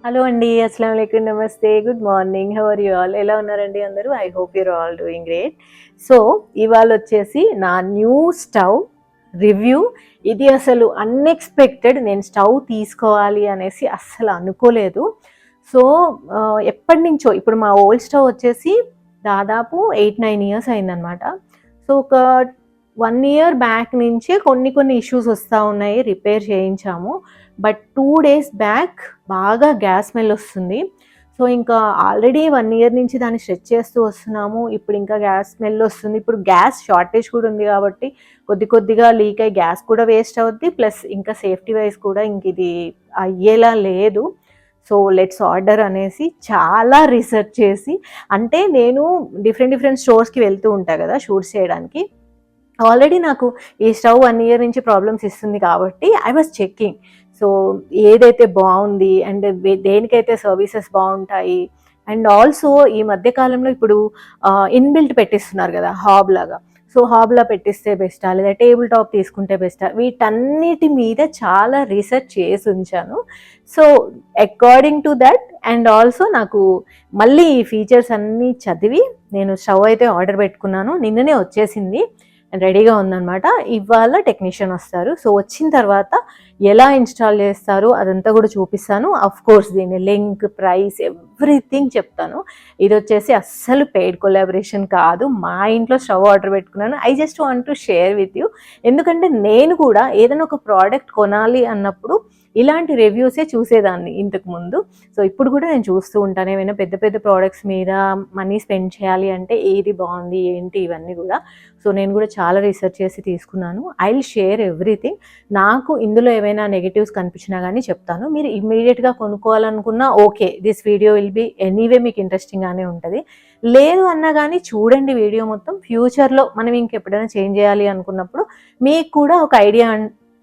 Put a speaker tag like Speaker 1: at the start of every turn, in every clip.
Speaker 1: Hello అండి. అస్సలాము అలైకుం. నమస్తే. Good morning. How are you all? ఎలా ఉన్నారండి అందరూ? I hope your all doing great. So, ఇవాళొచ్చేసి నా న్యూ స్టవ్ రివ్యూ. ఇది అసలు అన్‌ఎక్స్‌పెక్టెడ్. నేను స్టవ్ తీసుకోవాలి అనేసి అస్సలు అనుకోలేదు. సో, ఎప్పటినుంచో ఇప్పుడు మా ఓల్డ్ స్టవ్ వచ్చేసి దాదాపు 8, 9 ఇయర్స్ అయిందనమాట. సో, ఒక 1 ఇయర్ బ్యాక్ నుంచే కొన్ని ఇష్యూస్ వస్తా ఉన్నాయి. రిపేర్ చేయించాము. బట్ 2 డేస్ బ్యాక్ బాగా గ్యాస్ స్మెల్ వస్తుంది. సో, ఇంకా ఆల్రెడీ 1 ఇయర్ నుంచి దాన్ని స్ట్రెచ్ చేస్తూ వస్తున్నాము. ఇప్పుడు ఇంకా గ్యాస్ స్మెల్ వస్తుంది. ఇప్పుడు గ్యాస్ షార్టేజ్ కూడా ఉంది కాబట్టి కొద్దిగా లీక్ అయ్యి గ్యాస్ కూడా వేస్ట్ అవుద్ది. ప్లస్ ఇంకా సేఫ్టీ వైస్ కూడా ఇంక ఇది అయ్యేలా లేదు. సో, లెట్స్ ఆర్డర్ అనేసి చాలా రీసెర్చ్ చేసి, అంటే నేను డిఫరెంట్ స్టోర్స్‌కి వెళ్తూ ఉంటా కదా షూట్స్ చేయడానికి. ఆల్రెడీ నాకు ఈ స్టవ్ 1 ఇయర్ నుంచి ప్రాబ్లమ్స్ ఇస్తుంది కాబట్టి ఐ వాస్ చెకింగ్. సో, ఏదైతే బావుంది అండ్ దేనికైతే సర్వీసెస్ బావుంటాయి. అండ్ ఆల్సో ఈ మధ్య కాలంలో ఇప్పుడు ఇన్‌బిల్ట్ పెట్టిస్తున్నారు గదా! హాబ్ లాగా. సో, హాబ్‌లా పెట్టిస్తే బెస్టా? లేదా టేబుల్ టాప్ తీసుకుంటే బెస్టా? వీటన్నిటి మీద చాలా రీసెర్చ్ చేసుంచాను. So, according to that and also నాకు మళ్ళీ ఈ ఫీచర్స్ అన్నీ చదివి నేను స్టవ్ అయితే ఆర్డర్ పెట్టుకున్నాను. నిన్ననే వచ్చేసింది. రెడీగా ఉందనమాట. ఇవాళ టెక్నీషియన్ వస్తారు. సో, వచ్చిన తర్వాత ఎలా ఇన్‌స్టాల్ చేస్తారు అదంతా కూడా చూపిస్తాను. ఆఫ్‌కోర్స్ దీని లింక్, ప్రైస్ ఎవ్రీథింగ్ చెప్తాను. ఇదొచ్చేసి అస్సలు పెయిడ్ కొలాబరేషన్ కాదు. మా ఇంట్లో స్టవ్ ఆర్డర్ పెట్టుకున్నాను. I just want to share with you. ఎందుకంటే నేను కూడా ఏదైనా ఒక ప్రోడక్ట్ కొనాలి అన్నప్పుడు ఇలాంటి రివ్యూసే చూసేదాన్ని ఇంతకుముందు. సో, ఇప్పుడు కూడా నేను చూస్తూ ఉంటాను. ఏమైనా పెద్ద ప్రోడక్ట్స్ మీద మనీ స్పెండ్ చేయాలి అంటే ఏది బాగుంది, ఏంటి ఇవన్నీ కూడా. సో, నేను కూడా చాలా రీసెర్చ్ చేసి తీసుకున్నాను. I will share everything. నాకు ఇందులో ఏమైనా నెగెటివ్స్ కనిపించినా కానీ చెప్తాను. మీరు ఇమ్మీడియట్గా కొనుక్కోవాలనుకున్నా okay, this video will be anyway మీకు ఇంట్రెస్టింగ్గానే ఉంటుంది. లేదు అన్నా కానీ చూడండి వీడియో మొత్తం. ఫ్యూచర్లో మనం ఇంకెప్పుడైనా చేంజ్ చేయాలి అనుకున్నప్పుడు మీకు కూడా ఒక ఐడియా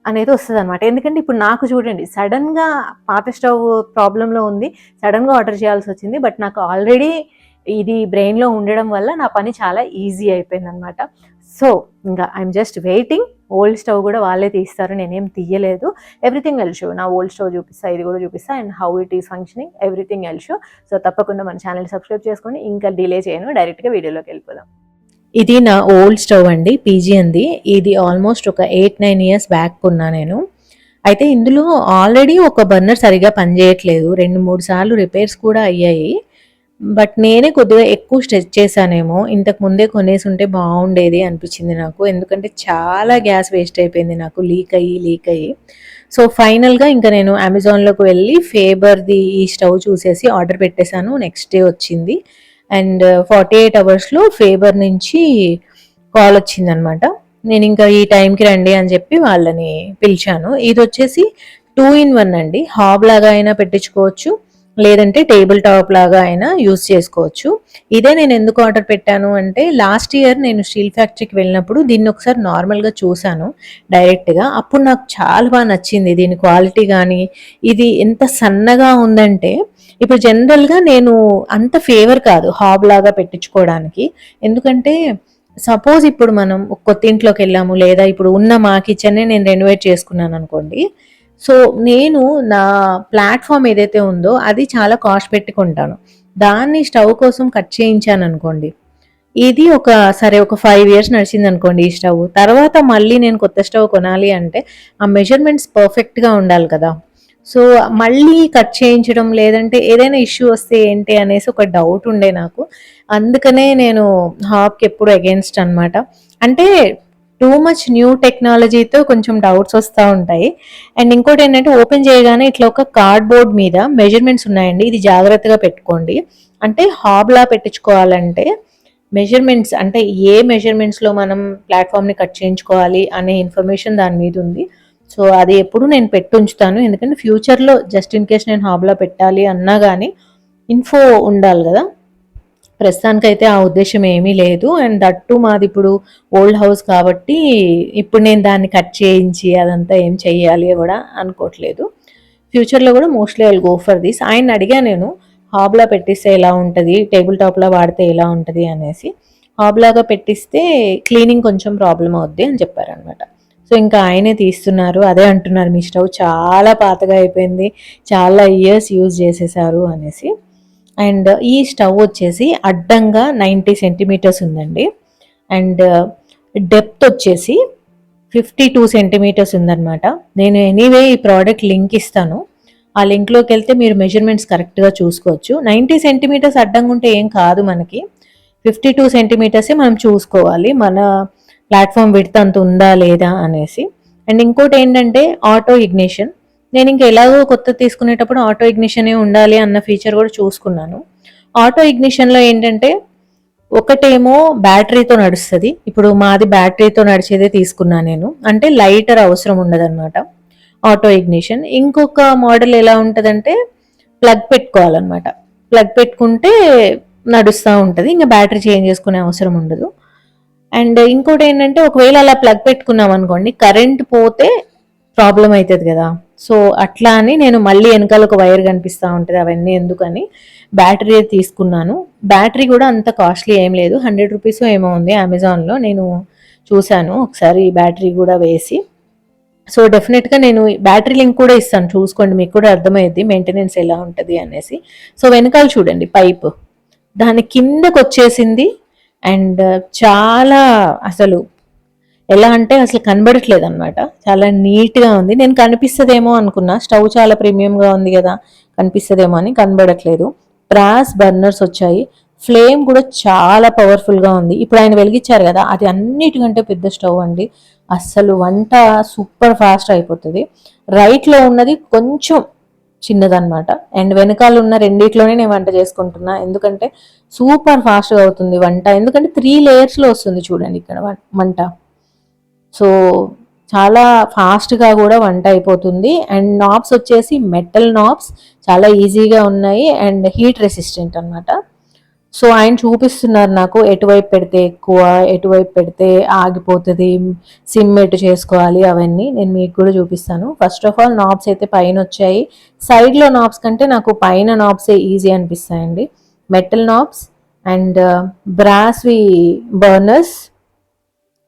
Speaker 1: అనేది వస్తదనమాట. ఎందుకంటే ఇప్పుడు నాకు చూడండి సడన్‌గా పాత స్టవ్ ప్రాబ్లమ్‌లో ఉంది. సడన్‌గా ఆర్డర్ చేయాల్సొచ్చింది. బట్ నాకు ఆల్రెడీ ఇది బ్రెయిన్‌లో ఉండడం వల్ల నా పని చాలా ఈజీ అయిపోయిందనమాట. సో, ఇంకా I'm just waiting. Old stove కూడా వాళ్ళే తీస్తారు. నేనేం తీయలేదు. Everything I'll show. నా ఓల్డ్ స్టవ్ చూపిస్తా, ఇది కూడా చూపిస్తా and how it is functioning everything I'll show. So, తప్పకుండా మన ఛానెల్‌ని సబ్స్క్రైబ్ చేసుకోండి. ఇంకా డిలే చేయను. డైరెక్ట్‌గా వీడియోలోకి వెళ్ళిపోదాం. ఇది నా ఓల్డ్ స్టవ్ అండి. పీజీఎన్‌ది. ఇది ఆల్మోస్ట్ ఒక 8, 9 ఇయర్స్ బ్యాక్ కొన్నా నేను. అయితే ఇందులో ఆల్రెడీ ఒక బర్నర్ సరిగ్గా పనిచేయట్లేదు. 2, 3 సార్లు రిపేర్స్ కూడా అయ్యాయి. బట్ నేనే కొద్దిగా ఎక్కువ స్ట్రెచ్ చేశానేమో. ఇంతకు ముందే కొనేసుంటే బాగుండేది అనిపించింది నాకు. ఎందుకంటే చాలా గ్యాస్ వేస్ట్ అయిపోయింది నాకు లీక్ అయ్యి. సో, ఫైనల్‌గా ఇంకా నేను అమెజాన్‌లోకి వెళ్ళి ఫేబర్‌ది ఈ స్టవ్ చూసేసి ఆర్డర్ పెట్టేశాను. నెక్స్ట్ డే వచ్చింది. అండ్ 48 అవర్స్‌లో ఫేబర్ నుంచి కాల్ వచ్చిందనమాట. నేను ఇంకా ఈ టైంకి రండి అని చెప్పి వాళ్ళని పిలిచాను. ఇది వచ్చేసి 2 ఇన్ 1 అండి. హాబ్ లాగా అయినా పెట్టించుకోవచ్చు, లేదంటే టేబుల్ టాప్ లాగా అయినా యూస్ చేసుకోవచ్చు. ఇదే నేను ఎందుకు ఆర్డర్ పెట్టాను అంటే లాస్ట్ ఇయర్ నేను స్టీల్ ఫ్యాక్టరీకి వెళ్ళినప్పుడు దీన్ని ఒకసారి నార్మల్గా చూశాను డైరెక్ట్గా. అప్పుడు నాకు చాలా బాగా నచ్చింది దీని క్వాలిటీ కానీ. ఇది ఎంత సన్నగా ఉందంటే ఇప్పుడు జనరల్గా నేను అంత ఫేవర్ కాదు హాబ్ లాగా పెట్టించుకోవడానికి. ఎందుకంటే సపోజ్ ఇప్పుడు మనం కొత్త ఇంట్లోకి వెళ్ళాము, లేదా ఇప్పుడు ఉన్న మా కిచెన్నే నేను రెనోవేట్ చేసుకున్నాను అనుకోండి. సో, నేను నా ప్లాట్ఫామ్ ఏదైతే ఉందో అది చాలా కాస్ట్ పెట్టుకుంటాను. దాన్ని స్టవ్ కోసం కట్ చేయించాను అనుకోండి. ఇది ఒక 5 ఇయర్స్ నడిచింది అనుకోండి ఈ స్టవ్. తర్వాత మళ్ళీ నేను కొత్త స్టవ్ కొనాలి అంటే ఆ మెజర్మెంట్స్ పర్ఫెక్ట్గా ఉండాలి కదా. సో, మళ్ళీ కట్ చేయించడం, లేదంటే ఏదైనా ఇష్యూ వస్తే ఏంటి అనేసి ఒక డౌట్ ఉండే నాకు. అందుకనే నేను హాబ్‌కి ఎప్పుడు అగెయిన్స్ట్ అనమాట. అంటే టూ మచ్ న్యూ టెక్నాలజీతో కొంచెం డౌట్స్ వస్తా ఉంటాయి. అండ్ ఇంకోటేంటంటే ఓపెన్ చేయగానే ఇట్లా ఒక కార్డ్‌బోర్డ్ మీద మెజర్మెంట్స్ ఉన్నాయండి. ఇది జాగ్రత్తగా పెట్టుకోండి. అంటే హాబ్‌లా పెట్టించుకోవాలంటే మెజర్మెంట్స్ అంటే ఏ మెజర్మెంట్స్‌లో మనం ప్లాట్‌ఫామ్‌ని కట్ చేయించుకోవాలి అనే ఇన్ఫర్మేషన్ దాని మీద ఉంది. సో, అది ఎప్పుడు నేను పెట్టుంచుతాను. ఎందుకంటే ఫ్యూచర్‌లో జస్ట్ ఇన్ కేస్ నేను హాబ్‌లా పెట్టాలి అన్నా గానీ ఇన్ఫో ఉండాలి గదా. ప్రస్తుతానికైతే ఆ ఉద్దేశ్యం ఏమీ లేదు. అండ్ దట్ టూ మాదిప్పుడు ఓల్డ్ హౌస్ కాబట్టి ఇప్పుడు నేను దాన్ని కట్ చేయించి అదంతా ఏం చెయ్యాలి గూడా అనుకోవట్లేదు. ఫ్యూచర్‌లో గూడా mostly I will go for this. ఆయన్ని అడిగా నేను హాబ్‌లా పెట్టిస్తే ఎలా ఉంటది? టేబుల్ టాప్‌లా వాడితే ఎలా ఉంటది అనేసి. హాబ్‌లాగా పెట్టిస్తే క్లీనింగ్ కొంచెం ప్రాబ్లమ్ అవుద్ది అని చెప్పారనమాట. సో ఇంకా ఆయనే తీస్తున్నారు. అదే అంటున్నారు, మీ స్టవ్ చాలా పాతగా అయిపోయింది, చాలా ఇయర్స్ యూజ్ చేసేసారు అనేసి. అండ్ ఈ స్టవ్ వచ్చేసి అడ్డంగా 90 సెంటీమీటర్స్ ఉందండి. అండ్ డెప్త్ వచ్చేసి 52 సెంటీమీటర్స్ ఉందన్నమాట. నేను ఎనీవే ఈ ప్రోడక్ట్ లింక్ ఇస్తాను, ఆ లింక్లోకి వెళ్తే మీరు మెజర్మెంట్స్ కరెక్ట్గా చూసుకోవచ్చు. 90 సెంటీమీటర్స్ అడ్డంగా ఉంటే ఏం కాదు, మనకి 52 సెంటీమీటర్సే మనం చూసుకోవాలి, మన ప్లాట్ఫామ్ విడ్త్ అంత ఉందా లేదా అనేసి. అండ్ ఇంకోటి ఏంటంటే ఆటో ఇగ్నిషన్. నేను ఇంకా ఎలాగో కొత్త తీసుకునేటప్పుడు ఆటో ఇగ్నిషనే ఉండాలి అన్న ఫీచర్ కూడా చూసుకున్నాను. ఆటో ఇగ్నిషన్లో ఏంటంటే ఒకటేమో బ్యాటరీతో నడుస్తుంది. ఇప్పుడు మాది బ్యాటరీతో నడిచేదే తీసుకున్నాను నేను, అంటే లైటర్ అవసరం ఉండదన్నమాట ఆటో ఇగ్నిషన్. ఇంకొక మోడల్ ఎలా ఉంటుందంటే ప్లగ్ పెట్టుకోవాలన్నమాట, ప్లగ్ పెట్టుకుంటే నడుస్తూ ఉంటుంది, ఇంకా బ్యాటరీ చేంజ్ చేసుకునే అవసరం ఉండదు. అండ్ ఇంకోటి ఏంటంటే ఒకవేళ అలా ప్లగ్ పెట్టుకున్నాం అనుకోండి, కరెంట్ పోతే ప్రాబ్లం అవుతుంది కదా. సో అట్లా అని నేను మళ్ళీ వెనకాల ఒక వైర్ కనిపిస్తూ ఉంటుంది, అవన్నీ ఎందుకని బ్యాటరీ తీసుకున్నాను. బ్యాటరీ కూడా అంత కాస్ట్లీ ఏం లేదు, 100 రూపీస్ ఏమో ఉంది అమెజాన్లో, నేను చూశాను ఒకసారి బ్యాటరీ కూడా వేసి. సో డెఫినెట్గా నేను బ్యాటరీ లింక్ కూడా ఇస్తాను, చూసుకోండి, మీకు కూడా అర్థమయ్యేది మెయింటెనెన్స్ ఎలా ఉంటుంది అనేసి. సో వెనకాల చూడండి పైప్ దాని కిందకు వచ్చేసింది. అండ్ చాలా అసలు ఎలా అంటే అసలు కనబడట్లేదు అనమాట, చాలా నీట్గా ఉంది. నేను కనిపిస్తుందేమో అనుకున్నా, స్టవ్ చాలా ప్రీమియంగా ఉంది కదా కనిపిస్తుందేమో అని, కనబడట్లేదు. బ్రాస్ బర్నర్స్ వచ్చాయి, ఫ్లేమ్ కూడా చాలా పవర్ఫుల్గా ఉంది. ఇప్పుడు ఆయన వెలిగించారు కదా, అది అన్నిటికంటే పెద్ద స్టవ్ అండి, అస్సలు వంట సూపర్ ఫాస్ట్ అయిపోతుంది. రైట్లో ఉన్నది కొంచెం చిన్నదన్నమాట, అండ్ వెనకాల ఉన్న రెండిట్లోనే నేను వంట చేసుకుంటున్నా, ఎందుకంటే సూపర్ ఫాస్ట్గా అవుతుంది వంట, ఎందుకంటే 3 లేయర్స్లో వస్తుంది చూడండి ఇక్కడ వంట. సో చాలా ఫాస్ట్గా కూడా వంట అయిపోతుంది. అండ్ నాబ్స్ వచ్చేసి మెటల్ నాబ్స్, చాలా ఈజీగా ఉన్నాయి అండ్ హీట్ రెసిస్టెంట్ అనమాట. సో ఆయన చూపిస్తున్నారు నాకు ఎటువైపు పెడితే ఎక్కువ, ఎటువైపు పెడితే ఆగిపోతుంది, సిమ్ ఎటు చేసుకోవాలి, అవన్నీ నేను మీకు కూడా చూపిస్తాను. ఫస్ట్ ఆఫ్ ఆల్ నాబ్స్ అయితే పైన వచ్చాయి, సైడ్లో నాబ్స్ కంటే నాకు పైన నాబ్సే ఈజీ అనిపిస్తాయండి. మెటల్ నాబ్స్ అండ్ బ్రాస్వి బర్నర్స్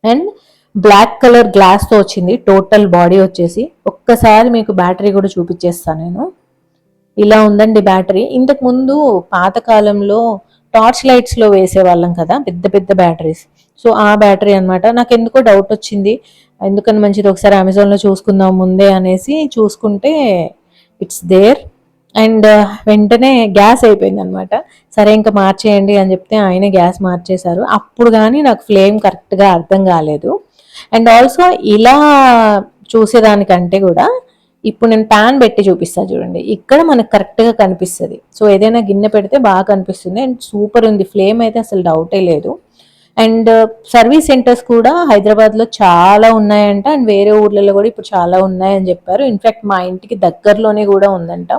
Speaker 1: అండ్ బ్లాక్ కలర్ గ్లాస్తో వచ్చింది టోటల్ బాడీ వచ్చేసి. ఒక్కసారి మీకు బ్యాటరీ కూడా చూపించేస్తాను నేను. ఇలా ఉందండి బ్యాటరీ. ఇంతకు ముందు పాతకాలంలో టార్చ్ లైట్స్లో వేసేవాళ్ళం కదా పెద్ద పెద్ద బ్యాటరీస్, సో ఆ బ్యాటరీ అనమాట. నాకు ఎందుకో డౌట్ వచ్చింది, ఎందుకని మంచిది ఒకసారి అమెజాన్లో చూసుకుందాం ముందే అనేసి చూసుకుంటే ఇట్స్ దేర్. అండ్ వెంటనే గ్యాస్ అయిపోయింది అనమాట. సరే ఇంకా మార్చేయండి అని చెప్తే ఆయనే గ్యాస్ మార్చేశారు. అప్పుడు కానీ నాకు ఫ్లేమ్ కరెక్ట్గా అర్థం కాలేదు. అండ్ ఆల్సో ఇలా చూసేదానికంటే కూడా ఇప్పుడు నేను ప్యాన్ పెట్టి చూపిస్తాను చూడండి, ఇక్కడ మనకు కరెక్ట్గా కనిపిస్తుంది. సో ఏదైనా గిన్నె పెడితే బాగా కనిపిస్తుంది. అండ్ సూపర్ ఉంది, ఫ్లేమ్ అయితే అసలు డౌటే లేదు. అండ్ సర్వీస్ సెంటర్స్ కూడా హైదరాబాద్లో చాలా ఉన్నాయంట, అండ్ వేరే ఊర్లలో కూడా ఇప్పుడు చాలా ఉన్నాయని చెప్పారు. ఇన్ఫ్యాక్ట్ మా ఇంటికి దగ్గరలోనే కూడా ఉందంట.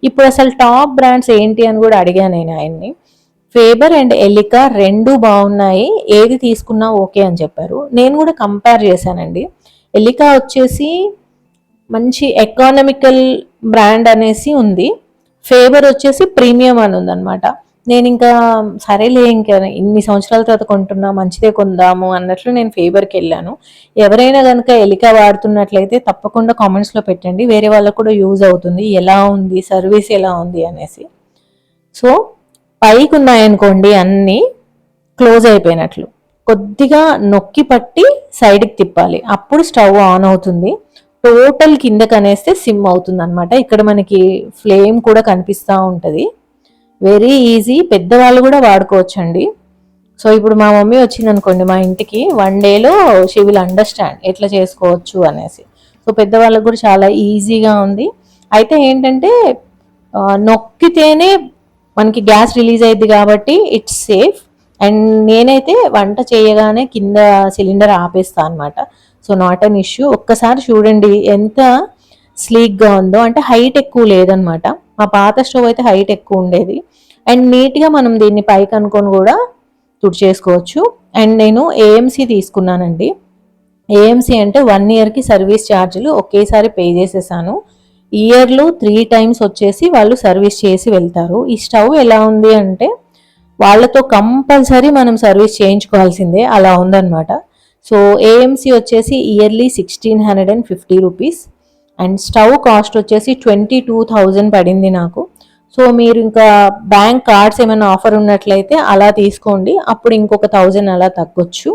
Speaker 1: ఇప్పుడు అసలు టాప్ బ్రాండ్స్ ఏంటి అని కూడా అడిగాను నేను ఆయన్ని. ఫేబర్ అండ్ ఎలికా రెండు బాగున్నాయి, ఏది తీసుకున్నా ఓకే అని చెప్పారు. నేను కూడా కంపేర్ చేశానండి. ఎలికా వచ్చేసి మంచి ఎకానమికల్ బ్రాండ్ అనేసి ఉంది, ఫేబర్ వచ్చేసి ప్రీమియం అని ఉందన్నమాట. నేను ఇంకా సరేలే ఇంకా ఇన్ని సంవత్సరాల తర్వాత కొంటున్నా మంచిదే కొందాము అన్నట్లు నేను ఫేబర్కి వెళ్ళాను. ఎవరైనా కనుక ఎలికా వాడుతున్నట్లయితే తప్పకుండా కామెంట్స్లో పెట్టండి, వేరే వాళ్ళకు కూడా యూజ్ అవుతుంది, ఎలా ఉంది సర్వీస్ ఎలా ఉంది అనేసి. సో పైకి ఉన్నాయనుకోండి అన్నీ క్లోజ్ అయిపోయినట్లు, కొద్దిగా నొక్కి పట్టి సైడ్కి తిప్పాలి, అప్పుడు స్టవ్ ఆన్ అవుతుంది. టోటల్ కిందకి అనేస్తే సిమ్ అవుతుంది అనమాట. ఇక్కడ మనకి ఫ్లేమ్ కూడా కనిపిస్తూ ఉంటుంది. వెరీ ఈజీ, పెద్దవాళ్ళు కూడా వాడుకోవచ్చండి. సో ఇప్పుడు మా మమ్మీ వచ్చింది అనుకోండి మా ఇంటికి, 1 డేలో షీ విల్ అండర్స్టాండ్ ఎట్లా చేసుకోవచ్చు అనేసి. సో పెద్దవాళ్ళకు కూడా చాలా ఈజీగా ఉంది. అయితే ఏంటంటే నొక్కితేనే మనకి గ్యాస్ రిలీజ్ అయ్యింది కాబట్టి ఇట్స్ సేఫ్. అండ్ నేనైతే వంట చేయగానే కింద సిలిండర్ ఆపేస్తాను అనమాట. So not an issue. ఒక్కసారి చూడండి ఎంత స్లీక్గా ఉందో, అంటే హైట్ ఎక్కువ లేదనమాట. మా పాత స్టవ్ అయితే హైట్ ఎక్కువ ఉండేది. అండ్ నీట్గా మనం దీన్ని పైకి అనుకొని కూడా తుడిచేసుకోవచ్చు. అండ్ నేను ఏఎంసీ తీసుకున్నానండి. ఏఎంసీ అంటే 1 ఇయర్కి సర్వీస్ ఛార్జీలు ఒకేసారి పే చేసేసాను. ఇయర్లో 3 టైమ్స్ వచ్చేసి వాళ్ళు సర్వీస్ చేసి వెళ్తారు. ఈ స్టవ్ ఎలా ఉంది అంటే వాళ్ళతో కంపల్సరీ మనం సర్వీస్ చేయించుకోవాల్సిందే, అలా ఉందన్నమాట. సో ఏఎంసీ వచ్చేసి yearly 1650 rupees and stove cost వచ్చేసి 22,000 పడింది నాకు. సో మీరు ఇంకా బ్యాంక్ కార్డ్స్ ఏమైనా ఆఫర్ ఉన్నట్లయితే అలా తీసుకోండి, అప్పుడు ఇంకొక 1000 అలా తగ్గొచ్చు.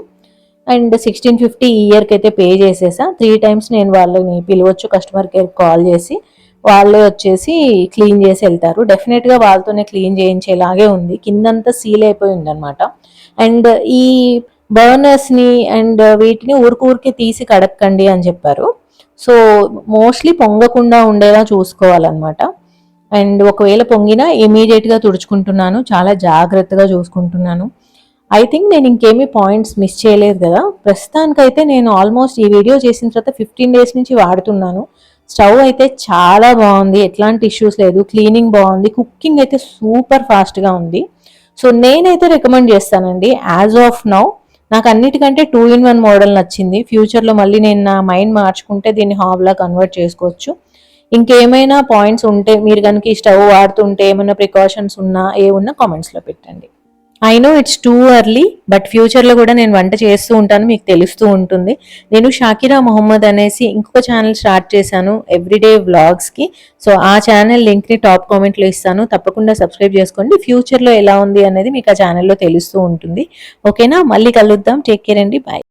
Speaker 1: అండ్ 1650 ఇయర్కి అయితే పే చేసేసా. 3 టైమ్స్ నేను వాళ్ళని పిలవచ్చు, కస్టమర్ కేర్ కాల్ చేసి వాళ్ళే వచ్చేసి క్లీన్ చేసి వెళ్తారు. డెఫినెట్గా వాళ్ళతోనే క్లీన్ చేయించేలాగే ఉంది, కిందంతా సీల్ అయిపోయి ఉందన్నమాట. అండ్ ఈ బర్నర్స్ని అండ్ వీటిని ఊరికే తీసి కడక్కండి అని చెప్పారు. సో మోస్ట్లీ పొంగకుండా ఉండేలా చూసుకోవాలన్నమాట. అండ్ ఒకవేళ పొంగినా ఇమీడియట్గా తుడుచుకుంటున్నాను, చాలా జాగ్రత్తగా చూసుకుంటున్నాను. ఐ థింక్ నేను ఇంకేమీ పాయింట్స్ మిస్ చేయలేదు కదా. ప్రస్తుతానికైతే నేను ఆల్మోస్ట్ ఈ వీడియో చేసిన తర్వాత 15 డేస్ నుంచి వాడుతున్నాను. స్టవ్ అయితే చాలా బాగుంది, ఎట్లాంటి ఇష్యూస్ లేదు, క్లీనింగ్ బాగుంది, కుకింగ్ అయితే సూపర్ ఫాస్ట్గా ఉంది. సో నేనైతే రికమెండ్ చేస్తానండి. యాజ్ ఆఫ్ నౌ నాకు అన్నిటికంటే 2-in-1 మోడల్ నచ్చింది. ఫ్యూచర్లో మళ్ళీ నేను నా మైండ్ మార్చుకుంటే దీన్ని హాబ్లా కన్వర్ట్ చేసుకోవచ్చు. ఇంకేమైనా పాయింట్స్ ఉంటే, మీరు కనుక ఈ స్టవ్ వాడుతుంటే ఏమైనా ప్రికాషన్స్ ఉన్నా ఉన్నా కామెంట్స్లో పెట్టండి. I know it's too early, but ఫ్యూచర్లో కూడా నేను వంట చేస్తూ ఉంటాను, మీకు తెలుస్తూ ఉంటుంది. నేను షాకిరా మొహమ్మద్ అనేసి ఇంకొక ఛానల్ స్టార్ట్ చేశాను ఎవ్రీడే వ్లాగ్స్కి. సో ఆ ఛానల్ లింక్ని టాప్ కామెంట్లో ఇస్తాను, తప్పకుండా సబ్స్క్రైబ్ చేసుకోండి. ఫ్యూచర్లో ఎలా ఉంది అనేది మీకు ఆ ఛానల్లో తెలుస్తూ ఉంటుంది. ఓకేనా, మళ్ళీ కలుద్దాం. టేక్ కేర్ అండి, బాయ్.